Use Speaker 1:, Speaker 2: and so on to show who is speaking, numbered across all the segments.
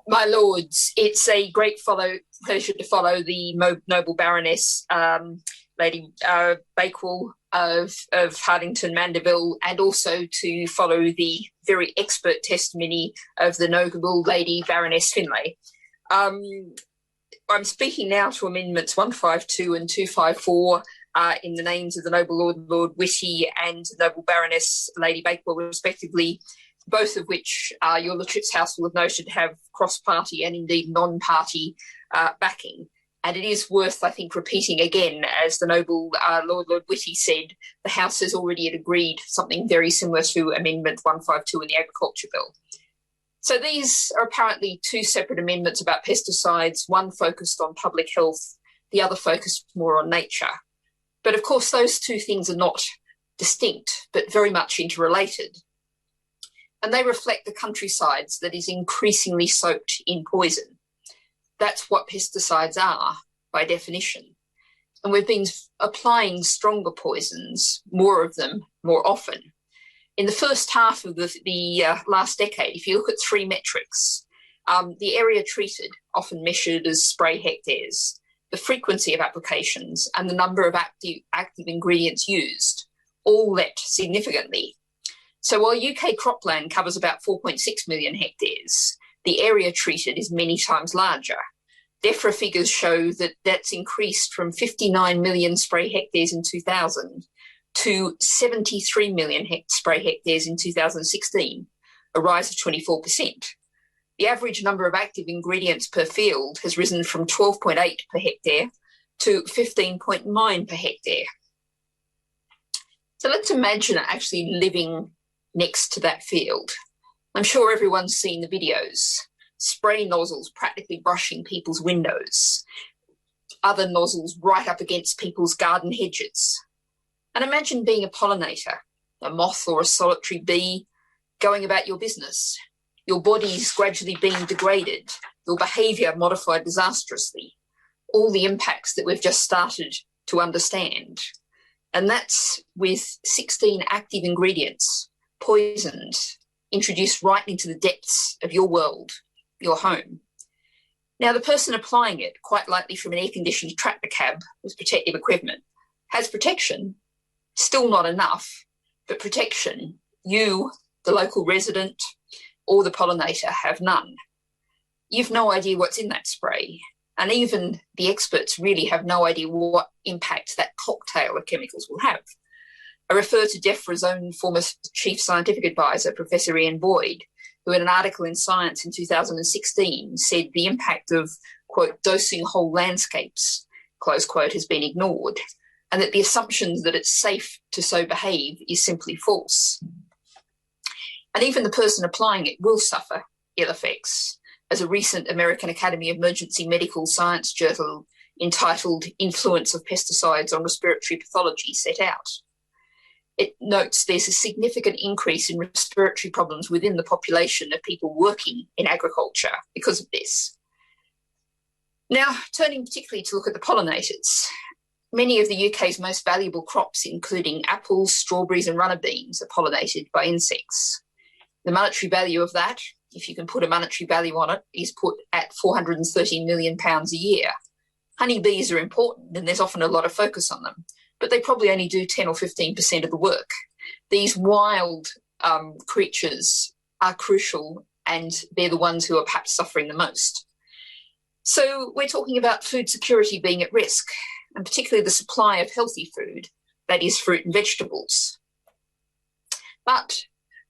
Speaker 1: My lords, it's a great pleasure to follow the noble Baroness, Lady Bakewell of Hartington Mandeville, and also to follow the very expert testimony of the noble Lady Baroness Finlay. I'm speaking now to Amendments 152 and 254 in the names of the noble Lord Whitty and noble Baroness Lady Bakewell, respectively, both of which your Lordship's House will have noted have cross-party and indeed non-party backing. And it is worth, I think, repeating again, as the noble Lord Whitty said, the House has already agreed something very similar to Amendment 152 in the Agriculture Bill. So these are apparently two separate amendments about pesticides, one focused on public health, the other focused more on nature. But of course, those two things are not distinct, but very much interrelated. And they reflect the countrysides that is increasingly soaked in poison. That's what pesticides are, by definition. And we've been applying stronger poisons, more of them, more often. In the first half of the last decade, if you look at three metrics, the area treated, often measured as spray hectares, the frequency of applications, and the number of active ingredients used, all leapt significantly. So while UK cropland covers about 4.6 million hectares, the area treated is many times larger. DEFRA figures show that that's increased from 59 million spray hectares in 2000 to 73 million spray hectares in 2016, a rise of 24%. The average number of active ingredients per field has risen from 12.8 per hectare to 15.9 per hectare. So let's imagine actually living next to that field. I'm sure everyone's seen the videos. Spray nozzles practically brushing people's windows, other nozzles right up against people's garden hedges. And imagine being a pollinator, a moth or a solitary bee, going about your business. Your body's gradually being degraded, your behaviour modified disastrously, all the impacts that we've just started to understand. And that's with 16 active ingredients, poisoned, introduced right into the depths of your world, your home. Now, the person applying it, quite likely from an air-conditioned tractor cab with protective equipment, has protection. Still not enough, but protection. You, the local resident, or the pollinator have none. You've no idea what's in that spray, and even the experts really have no idea what impact that cocktail of chemicals will have. I refer to DEFRA's own former chief scientific advisor, Professor Ian Boyd, who in an article in Science in 2016 said the impact of, quote, dosing whole landscapes, close quote, has been ignored, and that the assumption that it's safe to so behave is simply false. And even the person applying it will suffer ill effects, as a recent American Academy of Emergency Medical Science journal entitled Influence of Pesticides on Respiratory Pathology set out. It notes there's a significant increase in respiratory problems within the population of people working in agriculture because of this. Now, turning particularly to look at the pollinators, many of the UK's most valuable crops, including apples, strawberries and runner beans, are pollinated by insects. The monetary value of that, if you can put a monetary value on it, is put at £430 million a year. Honeybees are important and there's often a lot of focus on them, but they probably only do 10 or 15% of the work. These wild creatures are crucial, and they're the ones who are perhaps suffering the most. So we're talking about food security being at risk, and particularly the supply of healthy food, that is fruit and vegetables. But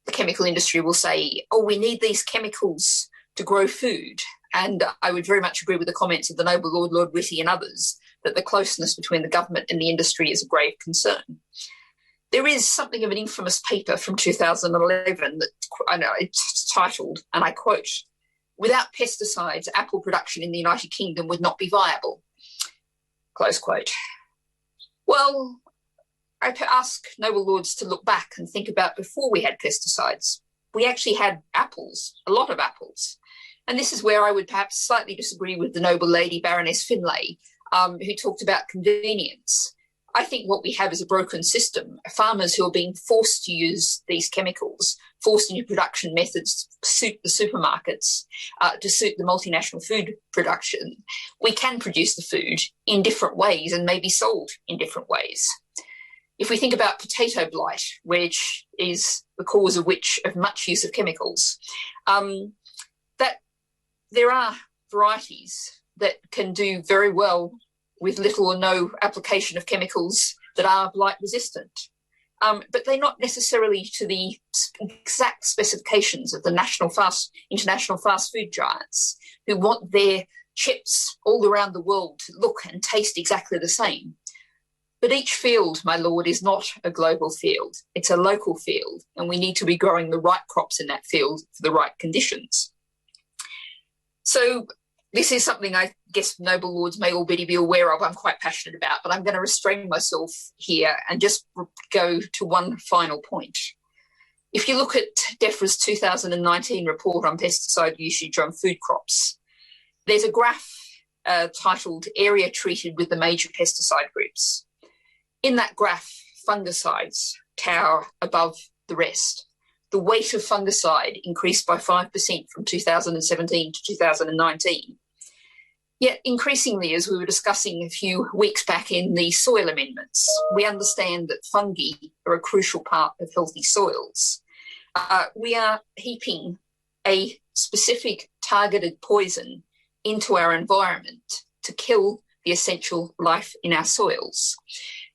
Speaker 1: the chemical industry will say, oh, we need these chemicals to grow food. And I would very much agree with the comments of the noble Lord Whitty and others, that the closeness between the government and the industry is a grave concern. There is something of an infamous paper from 2011 that I know it's titled, and I quote, "Without pesticides, apple production in the United Kingdom would not be viable," close quote. Well, I ask noble lords to look back and think about before we had pesticides. We actually had apples, a lot of apples. And this is where I would perhaps slightly disagree with the noble Lady Baroness Finlay, who talked about convenience. I think what we have is a broken system. Farmers who are being forced to use these chemicals, forced into production methods to suit the supermarkets, to suit the multinational food production. We can produce the food in different ways and may be sold in different ways. If we think about potato blight, which is the cause of much use of chemicals, that there are varieties that can do very well with little or no application of chemicals that are blight resistant. But they're not necessarily to the exact specifications of the international fast food giants who want their chips all around the world to look and taste exactly the same. But each field, my lord, is not a global field. It's a local field, and we need to be growing the right crops in that field for the right conditions. So this is something I guess noble lords may already be aware of. I'm quite passionate about, but I'm going to restrain myself here and just go to one final point. If you look at DEFRA's 2019 report on pesticide usage on food crops, there's a graph titled Area Treated with the Major Pesticide Groups. In that graph, fungicides tower above the rest. The weight of fungicide increased by 5% from 2017 to 2019. Yet increasingly, as we were discussing a few weeks back in the soil amendments, we understand that fungi are a crucial part of healthy soils. We are heaping a specific targeted poison into our environment to kill the essential life in our soils.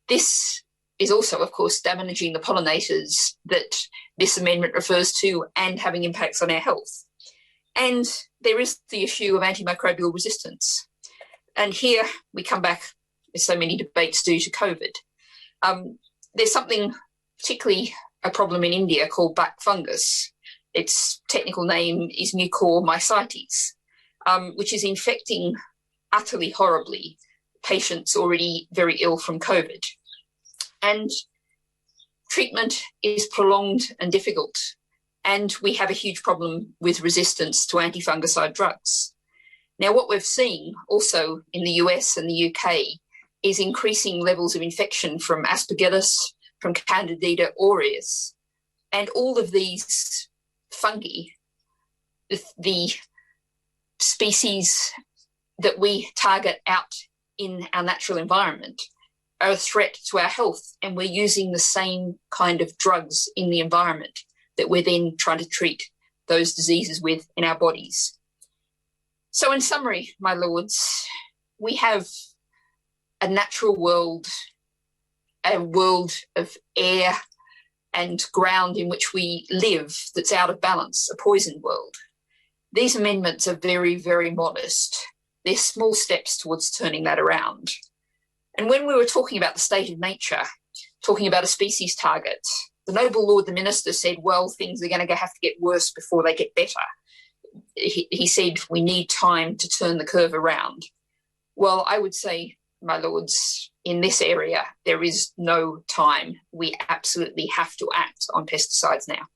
Speaker 1: This is also, of course, damaging the pollinators that this amendment refers to and having impacts on our health. And there is the issue of antimicrobial resistance. And here we come back, as so many debates do, to COVID. There's something, particularly a problem in India, called black fungus. Its technical name is mucormycetes, which is infecting utterly horribly patients already very ill from COVID. And treatment is prolonged and difficult. And we have a huge problem with resistance to anti-fungicide drugs. Now, what we've seen also in the US and the UK is increasing levels of infection from Aspergillus, from Candida aureus, and all of these fungi, the species that we target out in our natural environment, are a threat to our health, and we're using the same kind of drugs in the environment that we're then trying to treat those diseases with in our bodies. So in summary, my lords, we have a natural world, a world of air and ground in which we live that's out of balance, a poisoned world. These amendments are very, very modest. They're small steps towards turning that around. And when we were talking about the state of nature, talking about a species target, the noble lord, the minister, said, well, things are going to have to get worse before they get better. He said we need time to turn the curve around. Well, I would say, my lords, in this area, there is no time. We absolutely have to act on pesticides now.